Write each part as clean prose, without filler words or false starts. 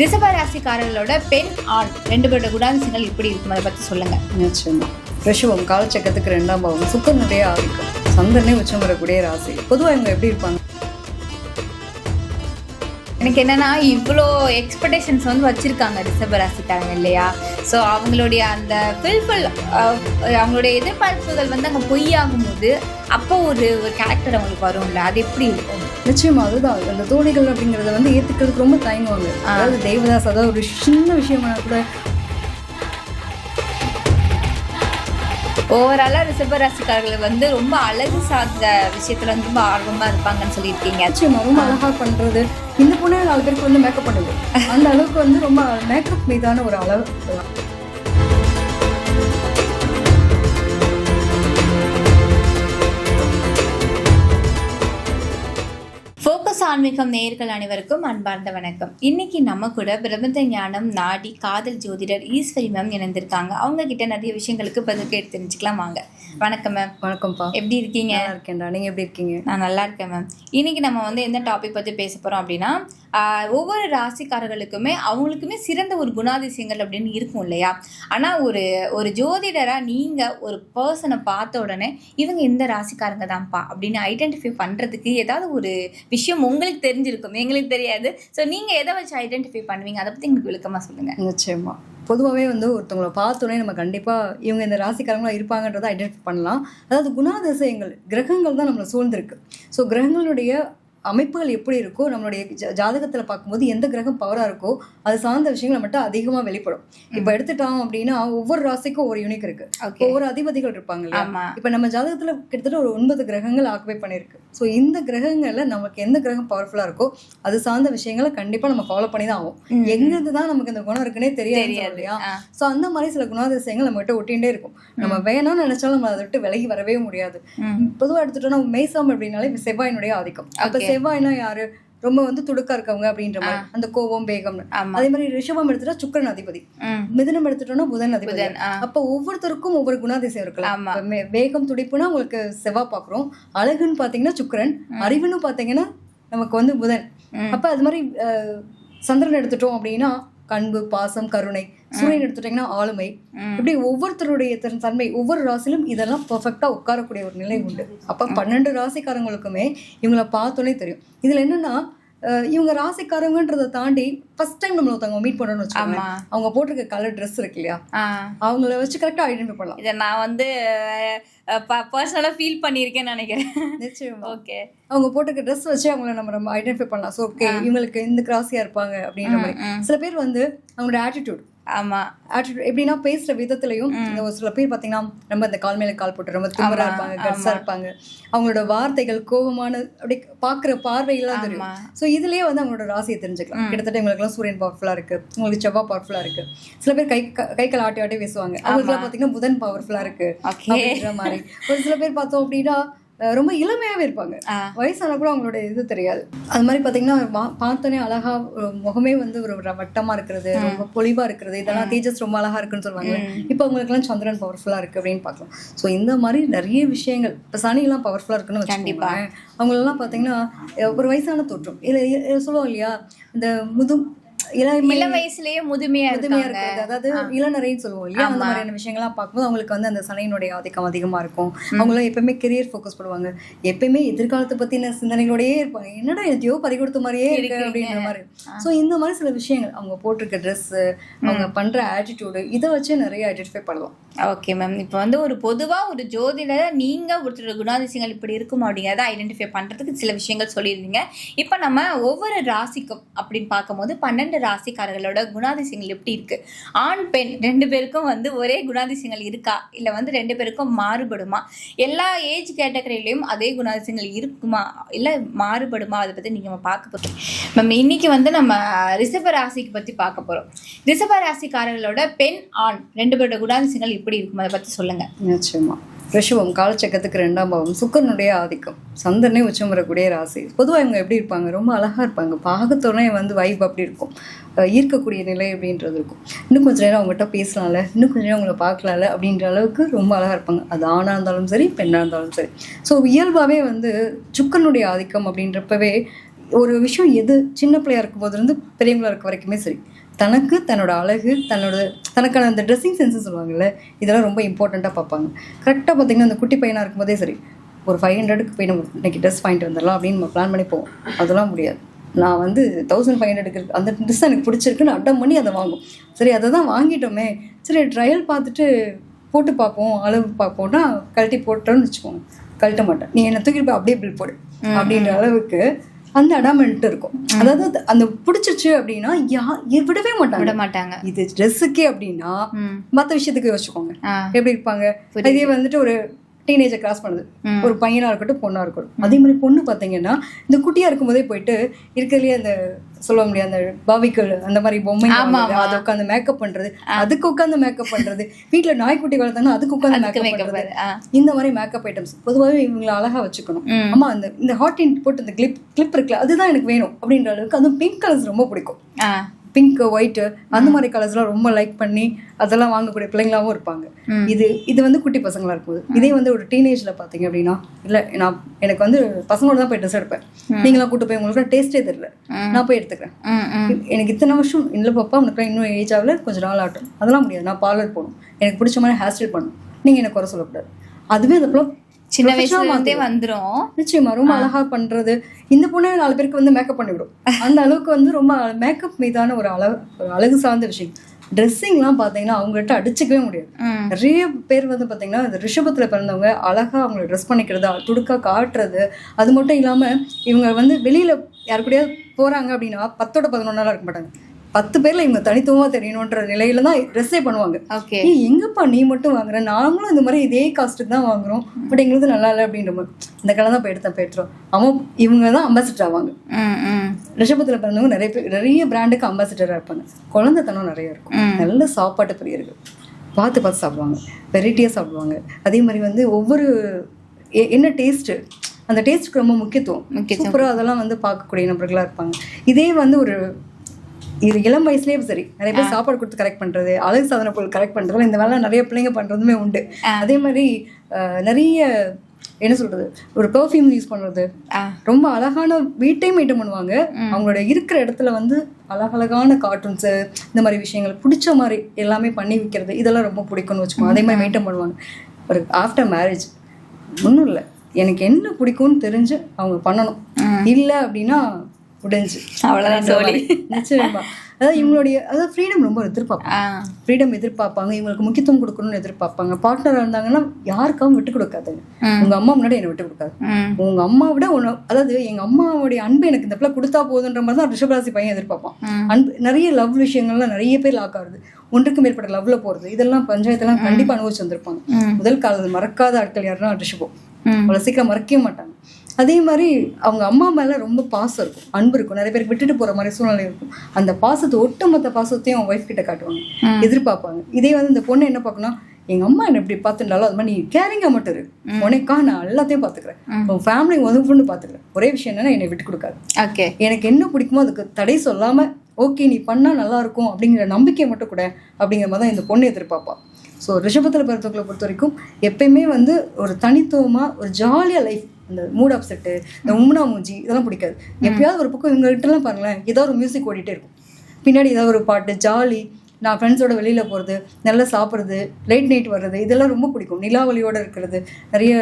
ரிஷப ராசிக்காரர்களோட பெண் ஆண் 2 பேரோட குணாதிசயங்கள் எப்படி இருக்கும் அதை பற்றி சொல்லுங்க. நிச்சயமா. ரிஷபம் காலச்சக்கரத்துக்கு 2ஆம் பாவம், சுக்கிரனுடைய ஆதிக்கம், சந்திரனே உச்சம் வரக்கூடிய ராசி. பொதுவாக இவங்க எப்படி இருப்பாங்க? எனக்கு என்னன்னா இவ்வளோ எக்ஸ்பெக்டேஷன்ஸ் வந்து வச்சுருக்காங்க ரிஷப ராசிக்காரங்க இல்லையா. ஸோ அவங்களுடைய அந்த ஃபில்ஃபில் அவங்களுடைய எதிர்பார்ப்புகள் வந்து அங்கே பொய்யாகும் போது அப்போ ஒரு கேரக்டர் அவங்களுக்கு வரும்ல, அது எப்படி இருக்கும்? நிச்சயமா. அதுதான் அந்த தோழிகள் அப்படிங்கிறத வந்து ஏற்றுக்கிறதுக்கு ரொம்ப தயங்குவாங்க. அதாவது தேவதாஸ், அதாவது ஒரு சின்ன விஷயமான கூட ஓவராலாக ரிஷப ராசிக்காரர்கள் வந்து ரொம்ப அழகு சார்ந்த விஷயத்தில் வந்து ரொம்ப ஆர்வமாக இருப்பாங்கன்னு சொல்லியிருக்கீங்க. நிச்சயமா. ரொம்ப அழகாக பண்ணுறது, இந்த பொண்ணு 4 பேருக்கு வந்து மேக்கப் பண்ணுது, அந்த அளவுக்கு வந்து ரொம்ப மேக்கப் மீதான ஒரு அளவு. ஃபோக்கஸ் ஆன்மீகம் நேயர்கள் அனைவருக்கும் அன்பார்ந்த வணக்கம். இன்னைக்கு நம்ம கூட பிரபஞ்ச ஞானம் நாடி காதல் ஜோதிடர் ஈஸ்வரி மேம் இணைந்திருக்காங்க. அவங்க கிட்ட நிறைய விஷயங்களுக்கு பதில் கேட்டு தெரிஞ்சுக்கலாம் வாங்க. வணக்கம் மேம். வணக்கம்ப்பா. எப்படி இருக்கீங்க? நல்லா இருக்கேன்டா, நீங்கள் எப்படி இருக்கீங்க? நான் நல்லா இருக்கேன் மேம். இன்னைக்கு நம்ம வந்து எந்த டாபிக் பற்றி பேச போகிறோம் அப்படின்னா, ஒவ்வொரு ராசிக்காரர்களுக்குமே அவங்களுக்குமே சிறந்த ஒரு குணாதிசயங்கள் அப்படின்னு இருக்கும் இல்லையா. ஆனால் ஒரு ஜோதிடராக நீங்கள் ஒரு பர்சனை பார்த்த உடனே இவங்க இந்த ராசிக்காரங்க தான்ப்பா அப்படின்னு ஐடென்டிஃபை பண்ணுறதுக்கு ஏதாவது ஒரு விஷயம் உங்களுக்கு தெரிஞ்சிருக்கும், எங்களுக்கு தெரியாது. ஸோ நீங்கள் எதை வச்சு ஐடென்டிஃபை பண்ணுவீங்க, அதை பற்றி எங்களுக்கு விளக்கமாக சொல்லுங்கள். நிச்சயமா. பொதுவாகவே வந்து ஒருத்தவங்களை பார்த்தோன்னே நம்ம கண்டிப்பாக இவங்க இந்த ராசிக்காரங்களாக இருப்பாங்கன்றதை ஐடென்டிஃபை பண்ணலாம். அதாவது குணாதிசயங்கள், கிரகங்கள் தான் நம்மளை சூழ்ந்திருக்கு. ஸோ கிரகங்களுடைய அமைப்புகள் எப்படி இருக்கோ, நம்மளுடைய ஜாதகத்தில் பார்க்கும்போது எந்த கிரகம் பவராக இருக்கோ அது சார்ந்த விஷயங்கள் மட்டும் அதிகமாக வெளிப்படும். இப்போ எடுத்துட்டோம் அப்படின்னா ஒவ்வொரு ராசிக்கும் ஒரு யூனிக் இருக்கு, ஒவ்வொரு அதிபதிகள் இருப்பாங்க இல்லையா. இப்போ நம்ம ஜாதகத்தில் கிட்டத்தட்ட ஒரு 9 கிரகங்கள் ஆக்குபை பண்ணியிருக்கு. ஸோ இந்த கிரகங்களில் நமக்கு எந்த கிரகம் பவர்ஃபுல்லாக இருக்கோ அது சார்ந்த விஷயங்களை கண்டிப்பாக நம்ம ஃபாலோ பண்ணி தான் ஆகும். எங்கிருந்து தான் நமக்கு இந்த குணம் இருக்குன்னே தெரியாது இல்லையா. ஸோ அந்த மாதிரி சில குணாதிசயங்கள் நம்ம கிட்ட ஒட்டிகிட்டே இருக்கும். நம்ம வேணும்னு நினைச்சாலும் நம்ம அதை விட்டு விலகி வரவே முடியாது. பொதுவாக எடுத்துட்டோம்னா மேசம் அப்படின்னாலே செவ்வாயினுடைய ஆதிக்கம். அப்போ செவ்வாய்னா யாரு? ரொம்ப வந்து துடுக்கா இருக்கவங்க அப்படின்ற மாதிரி, அந்த கோபம் வேகம். அதே மாதிரி ரிஷபம் எடுத்துட்டா சுக்கிரன் அதிபதி, மிதுனம் எடுத்துட்டோம்னா புதன் அதிபதி. அப்ப ஒவ்வொருத்தருக்கும் ஒவ்வொரு குணாதிசயம் இருக்கலாம். வேகம் துடிப்புனா உங்களுக்கு செவ்வாய் பாக்குறோம், அழகுன்னு பாத்தீங்கன்னா சுக்கிரன், அறிவுன்னு பாத்தீங்கன்னா நமக்கு வந்து புதன். அப்ப அது மாதிரி சந்திரன் எடுத்துட்டோம் அப்படின்னா கண்பு, பாசம், கருணை. சூரியன் எடுத்துட்டீங்கன்னா ஆளுமை. இப்படி ஒவ்வொருத்தருடைய தன்மை, ஒவ்வொரு ராசிலும் இதெல்லாம் பெர்ஃபெக்டா உட்காரக்கூடிய ஒரு நிலை உண்டு. அப்ப 12 ராசிக்காரங்களுக்குமே இவங்களை பார்த்தோன்னே தெரியும். இதுல என்னன்னா இவங்க ராசிக்காரங்கன்றதை தாண்டி ஃபர்ஸ்ட் டைம் நம்மள ஒருத்தவங்க மீட் பண்ணணும்னு வச்சுக்கோங்க, அவங்க போட்டிருக்க கலர் ட்ரெஸ் இருக்கு இல்லையா, அவங்கள வச்சு கரெக்டா ஐடென்டிஃபை பண்ணலாம். இதை நான் வந்து பர்சனலா ஃபீல் பண்ணியிருக்கேன்னு நினைக்கிறேன். நிச்சயமா. ஓகே. அவங்க போட்டிருக்க ட்ரெஸ் வச்சு அவங்கள நம்ம ஐடென்டிஃபை பண்ணலாம். ஸோ ஓகே, இவங்களுக்கு இந்த கிராஸியா இருப்பாங்க அப்படின்ற மாதிரி. சில பேர் வந்து அவங்களோட ஆட்டிடியூட், ஆட்டிடியூட் எப்படின்னா பேசுற விதத்துலையும், ஒரு சில பேர் பார்த்தீங்கன்னா ரொம்ப இந்த கால் மேல கால் போட்டு ரொம்ப திமிரா இருப்பாங்க, கட்ஸா இருப்பாங்க. அவங்களோட வார்த்தைகள் கோபமான, அப்படி பாக்குற பார்வையெல்லாம் தெரியும். ஸோ இதுலயே வந்து அவங்களோட ராசியை தெரிஞ்சுக்கலாம். கிட்டத்தட்ட இவங்களுக்குலாம் சூரியன் பவர்ஃபுல்லா இருக்கு, உங்களுக்கு செவ்வாய் பவர்ஃபுல்லா இருக்கு. சில பேர் கை கால் ஆட்டி ஆட்டி பேசுவாங்க, அவங்களுக்குலாம் பார்த்தீங்கன்னா புதன் பவர்ஃபுல்லா இருக்கு அப்படின்ற மாதிரி. ஒரு சில பேர் பார்த்தோம் அப்படின்னா ரொம்ப இளமையாவே இருப்பாங்க, வயசான கூட அவங்களோட இது தெரியாது. அது மாதிரி பாத்தீங்கன்னா பார்த்தோன்னே அழகா முகமே வந்து ஒரு வட்டமா இருக்கிறது, ரொம்ப பொலிவா இருக்கிறது, இதெல்லாம் தேஜஸ் ரொம்ப அழகா இருக்குன்னு சொல்லுவாங்க. இப்போ அவங்களுக்கு எல்லாம் சந்திரன் பவர்ஃபுல்லா இருக்கு அப்படின்னு பார்க்கலாம். ஸோ இந்த மாதிரி நிறைய விஷயங்கள். இப்போ சனி எல்லாம் பவர்ஃபுல்லா இருக்குன்னு வச்சுக்கோங்க. அவங்களெல்லாம் பாத்தீங்கன்னா ஒரு வயசான தோற்றம், இல்ல சொல்லுவோம் இல்லையா, இந்த இளம் வயசுலயே முதுமையா இருக்கிறது, அதாவது இளநரைன்னு சொல்லுவோம் இல்லையா. அந்த மாதிரியான விஷயங்கள்லாம் பார்க்கும்போது அவங்களுக்கு வந்து அந்த சனையினுடைய ஆதிக்கம் அதிகமா இருக்கும். அவங்களாம் எப்பயுமே கெரியர் ஃபோக்கஸ் பண்ணுவாங்க, எப்பயுமே எதிர்காலத்தை பத்தின சிந்தனைகளோடயே இருப்பாங்க. என்னடா எதையோ பறி கொடுத்த மாதிரியே இருக்கு அப்படின்ற மாதிரி. ஸோ இந்த மாதிரி சில விஷயங்கள், அவங்க போட்டிருக்க ட்ரெஸ், அவங்க பண்ற ஆட்டிடியூடு, இதை வச்சு நிறைய ஐடென்டிஃபை பண்ணலாம். Okay ma'am. இப்போ வந்து ஒரு பொதுவாக ஒரு ஜோதிடர் நீங்கள் ஒருத்தரோட குணாதிசயங்கள் இப்படி இருக்கும் அப்படிங்கிறத ஐடென்டிஃபை பண்ணுறதுக்கு சில விஷயங்கள் சொல்லியிருந்தீங்க. இப்போ நம்ம ஒவ்வொரு ராசிக்கும் அப்படின்னு பார்க்கும்போது 12 ராசிக்காரர்களோட குணாதிசயங்கள் எப்படி இருக்குது, ஆண் பெண் 2 பேருக்கும் வந்து ஒரே குணாதிசயங்கள் இருக்கா, இல்லை வந்து 2 பேருக்கும் மாறுபடுமா, எல்லா ஏஜ் கேட்டகரியிலையும் அதே குணாதிசயங்கள் இருக்குமா இல்லை மாறுபடுமா, அதை பற்றி நீங்கள் பார்க்க போகிறோம் மேம். இன்னைக்கு வந்து நம்ம ரிஷப ராசிக்கு பற்றி பார்க்க போகிறோம். ரிஷப ராசிக்காரர்களோட பெண் ஆண் 2 பேரோட குணாதிசயங்கள் எப்படி இருக்கும், அதை பற்றி சொல்லுங்க. நிச்சயமா. ரிஷபம் காலச்சக்கரத்துக்கு 2ஆம் பாவம், சுக்கிரனுடைய ஆதிக்கம், சந்திரனே உச்சம் வரக்கூடிய ராசி. பொதுவாக இவங்க எப்படி இருப்பாங்க? ரொம்ப அழகா இருப்பாங்க. பார்க்கத்தோடனே வந்து வைப் அப்படி இருக்கும், ஈர்க்கக்கூடிய நிலை அப்படின்றது இருக்கும். இன்னும் கொஞ்சம் நேரம் அவங்ககிட்ட பேசலாம்ல, இன்னும் கொஞ்சம் நேரம் அவங்கள பார்க்கலாம்ல அப்படின்ற அளவுக்கு ரொம்ப அழகாக இருப்பாங்க. அது ஆணாக இருந்தாலும் சரி, பெண்ணாக இருந்தாலும் சரி. ஸோ இயல்பாகவே வந்து சுக்கிரனுடைய ஆதிக்கம் அப்படின்றப்பவே ஒரு விஷயம் எது சின்ன பிள்ளையா இருக்கும் போதுலேருந்து பெரியவங்களா இருக்க வரைக்குமே சரி, தனக்கு தன்னோட அழகு தனக்கான அந்த ட்ரெஸ்ஸிங் சென்ஸ் சொல்லுவாங்கல்ல, இதெல்லாம் ரொம்ப இம்பார்ட்டண்ட்டாக பார்ப்பாங்க. கரெக்டாக பார்த்தீங்கன்னா அந்த குட்டி பையனாக இருக்கும்போதே சரி, ஒரு 500க்கு போய் நம்ம இன்னைக்கு ட்ரெஸ் வாங்கிட்டு வந்துடலாம் அப்படின்னு நம்ம பிளான் பண்ணி போவோம். அதெல்லாம் முடியாது. நான் வந்து 1500க்கு அந்த ட்ரெஸ் எனக்கு பிடிச்சிருக்குன்னு அட்டம் பண்ணி அதை வாங்கும். சரி அதை தான் வாங்கிட்டோமே, சரி ட்ரையல் பார்த்துட்டு போட்டு பார்ப்போம், அளவு பார்ப்போம்னா கழட்டி போட்டோன்னு வச்சுக்கோங்க, கழட்ட மாட்டேன், நீ என்னை தூக்கிட்டு போய் அப்படியே பில் போடு அப்படின்ற அளவுக்கு அந்த அடாமெண்ட் இருக்கும். அதாவது அந்த பிடிச்சிருச்சு அப்படின்னா விடவே மாட்டாங்க. இது ட்ரெஸ்ஸுக்கே அப்படின்னா மற்ற விஷயத்துக்கு யோசிச்சுக்கோங்க எப்படி இருப்பாங்க. இதே வந்துட்டு ஒரு டீனேஜை கிராஸ் பண்ணுது, ஒரு பையனா இருக்கட்டும் பொண்ணா இருக்கட்டும். அதே மாதிரி பொண்ணு பார்த்தீங்கன்னா இந்த குட்டியா இருக்கும்போதே போயிட்டு இருக்கிறதுலேயே அந்த சொல்ல முடியாது அந்த பாவிக்கல் அந்த மாதிரி பொம்மை அதை உட்காந்து மேக்கப் பண்றது, அதுக்கு உட்காந்து மேக்கப் பண்றது, வீட்டுல நாய்க்குட்டி வளர்த்தாங்கன்னா அதுக்கு உட்காந்து மேக்கப் பண்றது, இந்த மாதிரி மேக்கப் ஐட்டம்ஸ் பொதுவாகவே இவங்களை அழகா வச்சுக்கணும். ஆமா இந்த ஹாட் இன் போட்டு இந்த கிளிப் இருக்குல்ல அதுதான் எனக்கு வேணும் அப்படின்ற அளவுக்கு. அதுவும் பிங்க் கலர்ஸ் ரொம்ப பிடிக்கும். பிங்க் ஒயிட் அந்த மாதிரி கலர்ஸ்லாம் ரொம்ப லைக் பண்ணி அதெல்லாம் வாங்கக்கூடிய பிள்ளைங்களாவும் இருப்பாங்க. இது வந்து குட்டி பசங்களா இருக்கும். இதே வந்து ஒரு டீனேஜ்ல பாத்தீங்க அப்படின்னா, இல்ல நான் எனக்கு வந்து பசங்களோட தான் போய் ட்ரெஸ் எடுப்பேன், நீங்களாம் கூட்டு போய் உங்களுக்கு டேஸ்டே தெரியல, நான் போய் எடுத்துக்கிறேன், எனக்கு இத்தனை வருஷம் இல்லை பாப்பா உனக்கு இன்னும் ஏஜ் ஆகல, கொஞ்சம் நாள் ஆகட்டும், அதெல்லாம் முடியாது, நான் பார்லர் போகணும், எனக்கு பிடிச்ச மாதிரி ஹேர் ஸ்டைல் பண்ணணும், நீங்க எனக்கு குறை சொல்லக்கூடாது. அதுவே அந்த சின்ன வயசுல வந்துரும். நிச்சயமா ரொம்ப அழகா பண்றது. இந்த பொண்ணு 4 பேருக்கு வந்து மேக்கப் பண்ணிவிடும். அந்த அளவுக்கு வந்து ரொம்ப மேக்கப் மீதான ஒரு அழகு சார்ந்த விஷயம். ட்ரெஸ்ஸிங்லாம் பார்த்தீங்கன்னா அவங்ககிட்ட அடிச்சுக்கவே முடியாது. நிறைய பேர் வந்து பார்த்தீங்கன்னா இந்த ரிஷபத்தில் பிறந்தவங்க அழகா அவங்களை ட்ரெஸ் பண்ணிக்கிறது, துடுக்கா காட்டுறது, அது மட்டும் இல்லாமல் இவங்க வந்து வெளியில யாரு கூடயாவது போறாங்க அப்படின்னா 10ஓட 11 இருக்க மாட்டாங்க. 10 பேர்ல இவங்க தனித்துவமா தெரியணுன்ற நிலையில தான் ட்ரெஸ்ஸே பண்ணுவாங்க. எங்கப்பா நீ மட்டும் வாங்குற, நாங்களும் இந்த மாதிரி இதே காஸ்ட்டுக்கு தான் வாங்குறோம், பட் எங்களுக்கு நல்லா இல்லை அப்படின்ற மாதிரி இந்த கலர் தான் போயிடுறோம். அவன் இவங்க தான் அம்பாசிடர் ஆவாங்க. ரிஷபத்தில் பிறந்தவங்க நிறைய பிராண்டுக்கு அம்பாசிடராக இருப்பாங்க. குழந்தைத்தனம் நிறைய இருக்கும். நல்ல சாப்பாட்டு பிரியர்கள், பார்த்து சாப்பிடுவாங்க, வெரைட்டியாக சாப்பிடுவாங்க. அதே மாதிரி வந்து ஒவ்வொரு என்ன டேஸ்ட்டு, அந்த டேஸ்ட்டுக்கு ரொம்ப முக்கியத்துவம் சூப்பராக அதெல்லாம் வந்து பார்க்கக்கூடிய நபர்களாக இருப்பாங்க. இதே வந்து ஒரு இளம் வயசுலயே சரி நிறைய பேர் சாப்பாடு கொடுத்து கரெக்ட் பண்றது, அழகு சாதன பொருள் கரெக்ட் பண்றது, இந்த வேலை நிறைய பிள்ளைங்க பண்றதுமே உண்டு. அதே மாதிரி நிறைய என்ன சொல்றது, ஒரு பெர்ஃப்யூம் யூஸ் பண்றது, ரொம்ப அழகான வீட்டையும் மெயின்டைன் பண்ணுவாங்க. அவங்களோட இருக்கிற இடத்துல வந்து அழகழகான கார்ட்டூன்ஸ் இந்த மாதிரி விஷயங்கள் பிடிச்ச மாதிரி எல்லாமே பண்ணி வைக்கிறது, இதெல்லாம் ரொம்ப பிடிக்கும்னு வச்சுக்கோங்க. அதே மாதிரி மெயின்டைன் பண்ணுவாங்க. ஒரு ஆஃப்டர் மேரேஜ் ஒன்றும் இல்லை, எனக்கு என்ன பிடிக்கும்னு தெரிஞ்சு அவங்க பண்ணணும், இல்லை அப்படின்னா உடைஞ்சு அவ்வளோதான். நிச்சயமா அதாவது இவங்களுடைய ஃப்ரீடம் ரொம்ப எதிர்பார்ப்பாங்க. இவங்களுக்கு முக்கியத்துவம் கொடுக்கணும்னு எதிர்பார்ப்பாங்க. பார்ட்னராக இருந்தாங்கன்னா யாருக்காகவும் விட்டு கொடுக்காதுங்க. உங்க அம்மா முன்னாடி என்னை விட்டு கொடுக்காது, உங்க அம்மா விட அதாவது எங்க அம்மாவுடைய அன்பு எனக்கு இந்த பிள்ளை கொடுத்தா போதுன்ற மாதிரி தான் ரிஷபராசி பையன் எதிர்பார்ப்பான். அன்பு நிறைய லவ் விஷயங்கள்லாம் நிறைய பேர் லாக் ஆகுது, ஒன்றுக்கு மேற்பட்ட லவ்ல போறது, இதெல்லாம் பஞ்சாயத்தெல்லாம் கண்டிப்பா அனுபவிச்சு வந்திருப்பாங்க. முதல் காலத்தில் மறக்காத ஆட்கள் யாருன்னா ரிஷபம், அவ்வளவு சீக்கிரம் மறக்கவே மாட்டாங்க. அதே மாதிரி அவங்க அம்மா மேல ரொம்ப பாசம் இருக்கும், அன்பு இருக்கும். நிறைய பேருக்கு விட்டுட்டு போற மாதிரி சூழ்நிலை இருக்கும். அந்த பாசத்தை ஒட்டுமொத்த பாசத்தையும் அவங்க ஒய்ஃப் கிட்ட காட்டுவாங்க, எதிர்பார்ப்பாங்க. இதே வந்து இந்த பொண்ணு என்ன பார்க்கணும், எங்க அம்மா என்ன இப்படி பார்த்துட்டாலும் அது மாதிரி நீ கேரிங்கா மட்டும் இரு, உனக்கா நான் எல்லாத்தையும் பாத்துக்கிறேன், உன் ஃபேமிலி உதவுன்னு பாத்துக்கிறேன். ஒரே விஷயம் என்னன்னா என்னை விட்டு கொடுக்காது. எனக்கு என்ன பிடிக்குமோ அதுக்கு தடை சொல்லாம ஓகே நீ பண்ணா நல்லா இருக்கும் அப்படிங்கிற நம்பிக்கை மட்டும் கூட அப்படிங்கிற மாதிரி தான் இந்த பொண்ணு எதிர்பார்ப்பா. ஸோ ரிஷபத்தில் பிறந்தவங்களை பொறுத்த வரைக்கும் எப்பயுமே வந்து ஒரு தனித்துவமாக ஒரு ஜாலியாக லைஃப், அந்த மூட் ஆஃப் செட்டு, இந்த உம்னா மூஞ்சி இதெல்லாம் பிடிக்காது. எப்பயாவது ஒரு பக்கம் இவங்ககிட்டலாம் பாருங்களேன், ஏதாவது ஒரு மியூசிக் ஓடிட்டே இருக்கும், பின்னாடி ஏதாவது ஒரு பாட்டு, ஜாலி, நான் ஃப்ரெண்ட்ஸோட வெளியில் போகிறது, நல்லா சாப்பிட்றது, லேட் நைட் வர்றது, இதெல்லாம் ரொம்ப பிடிக்கும். நிலாவலியோடு இருக்கிறது, நிறைய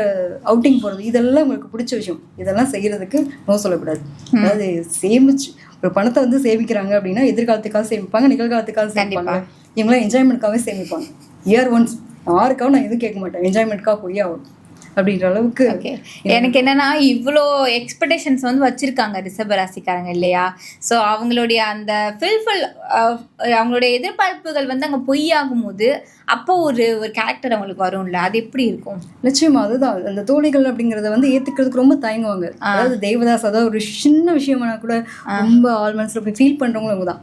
அவுட்டிங் போகிறது, இதெல்லாம் உங்களுக்கு பிடிச்ச விஷயம். இதெல்லாம் செய்கிறதுக்கு நோ சொல்லக்கூடாது. அதாவது சேமிச்சு ஒரு பணத்தை வந்து சேமிக்கிறாங்க அப்படின்னா எதிர்காலத்துக்காக சேமிப்பாங்க, நிகழ்காலத்துக்காக சேமிப்பாங்க. இவங்களாம் என்ஜாய்மெண்ட்காகவே சேமிப்பாங்க. இயர் ஒன்ஸ் யாருக்காகவும் நான் எதுவும் கேட்க மாட்டேன், என்ஜாய்மெண்ட்காக போய் ஆகும் அப்படின்ற அளவுக்கு. எனக்கு என்னன்னா இவ்வளோ எக்ஸ்பெக்டேஷன்ஸ் வந்து வச்சிருக்காங்க ரிஷப ராசிக்காரங்க இல்லையா? ஸோ அவங்களுடைய அந்த அவங்களுடைய எதிர்பார்ப்புகள் வந்து அங்கே பொய்யாகும் போது அப்போ ஒரு கேரக்டர் அவங்களுக்கு வரும்ல, அது எப்படி இருக்கும்? நிச்சயமா அதுதான் அந்த தோழிகள் அப்படிங்கறத வந்து ஏத்துக்கிறதுக்கு ரொம்ப தயங்குவாங்க. அதாவது தேவதாஸ் அதாவது ஒரு சின்ன விஷயம்னா கூட ரொம்ப ஆள் மனசுல போய் ஃபீல் பண்றவங்களும் அவங்க தான்.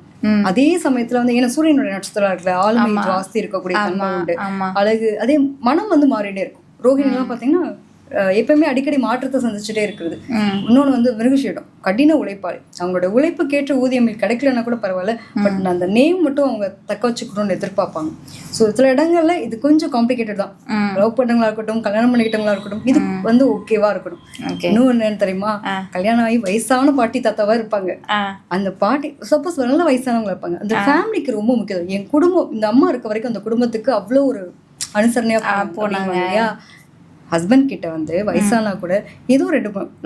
அதே சமயத்துல வந்து ஏன்னா சூரியனுடைய நட்சத்திரம் இருக்குல்ல, ஆளுமை ஜாஸ்தி இருக்கக்கூடிய தன்மை உண்டு, அழகு, அதே மனம் வந்து மாறிட்டே இருக்கும். ரோஹிணி எல்லாம் பாத்தீங்கன்னா எப்பவுமே அடிக்கடி மாற்றத்தை சந்திச்சுட்டே இருக்கிறது. இன்னொன்று வந்து மிருகஷீடம், கடின உழைப்பாளி. அவங்களோட உழைப்புக்கேற்ற ஊதியம் கிடைக்கலன்னா கூட பரவாயில்ல, பட் அந்த நேம் மட்டும் அவங்க தக்க வச்சுக்கணும்னு எதிர்பார்ப்பாங்க. ஸோ சில இடங்கள்ல இது கொஞ்சம் காம்ப்ளிகேட்டட் தான். லவ் பண்ணுறவங்களா இருக்கட்டும், கல்யாணம் பண்ணிக்கிட்டவங்களா இருக்கட்டும், இது வந்து ஓகேவா இருக்கணும். இன்னும் என்னன்னு தெரியுமா, கல்யாணம் ஆகி வயசான பாட்டி தாத்தாவா இருப்பாங்க. அந்த பாட்டி சப்போஸ் நல்ல வயசானவங்களா இருப்பாங்க. அந்த ஃபேமிலிக்கு ரொம்ப முக்கியம். என் குடும்பம், இந்த அம்மா இருக்க வரைக்கும் அந்த குடும்பத்துக்கு அவ்வளோ ஒரு அனுசரணையா போனாங்க இல்லையா. ஹஸ்பண்ட் கிட்ட வந்து வயசானா கூட ஏதோ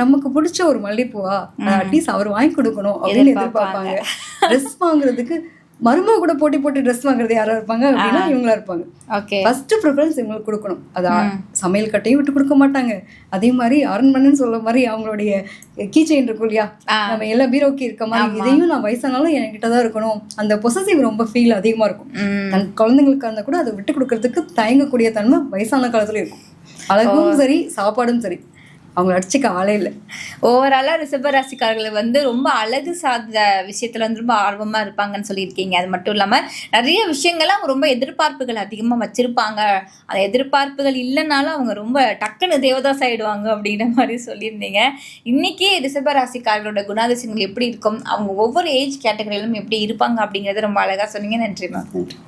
நமக்கு பிடிச்ச ஒரு மல்லிப்பூவா அட்லீஸ்ட் அவர் வாங்கி கொடுக்கணும் அப்படின்னு எதிர்பார்ப்பாங்க. ட்ரெஸ் வாங்குறதுக்கு மருமக கூட போட்டி போட்டு ட்ரெஸ் வாங்குறது யாரா இருப்பாங்க அப்படின்னா இவங்களா இருப்பாங்க. ஃபர்ஸ்ட் ப்ரிஃபரன்ஸ் இவங்களுக்கு கொடுக்கணும். அது சமையல் கட்டையும் விட்டு கொடுக்க மாட்டாங்க. அதே மாதிரி அரண்மனைன்னு சொல்ல மாதிரி அவங்களுடைய கீ செயின் இருக்கும் இல்லையா, நம்ம எல்லா பீரோக்கி இருக்க மாதிரி இதையும் நான் வயசானாலும் என்கிட்ட தான் இருக்கணும். அந்த பொசசிவ் ரொம்ப ஃபீல் அதிகமா இருக்கும். தன் குழந்தைங்களுக்கு இருந்தா கூட அதை விட்டு கொடுக்கறதுக்கு தயங்கக்கூடிய தன்மை வயசான காலத்துல இருக்கும். அழகும் சரி, சாப்பாடும் சரி, அவங்க அடிச்சுக்க ஆளே இல்லை. ஓவராலாக ரிஷபராசிக்காரர்கள் வந்து ரொம்ப அழகு சார்ந்த விஷயத்துல வந்து ரொம்ப ஆர்வமா இருப்பாங்கன்னு சொல்லியிருக்கீங்க. அது மட்டும் இல்லாமல் நிறைய விஷயங்கள்லாம் அவங்க ரொம்ப எதிர்பார்ப்புகள் அதிகமாக வச்சிருப்பாங்க. அந்த எதிர்பார்ப்புகள் இல்லைனாலும் அவங்க ரொம்ப டக்குன்னு தேவதாஸ் ஆயிடுவாங்க அப்படின்ற மாதிரி சொல்லியிருந்தீங்க. இன்னைக்கு ரிஷபராசிக்காரர்களோட குணாதிசயங்கள் எப்படி இருக்கும், அவங்க ஒவ்வொரு ஏஜ் கேட்டகரியிலும் எப்படி இருப்பாங்க அப்படிங்கிறத ரொம்ப அழகாக சொன்னீங்க. நன்றி மேம். நன்றி.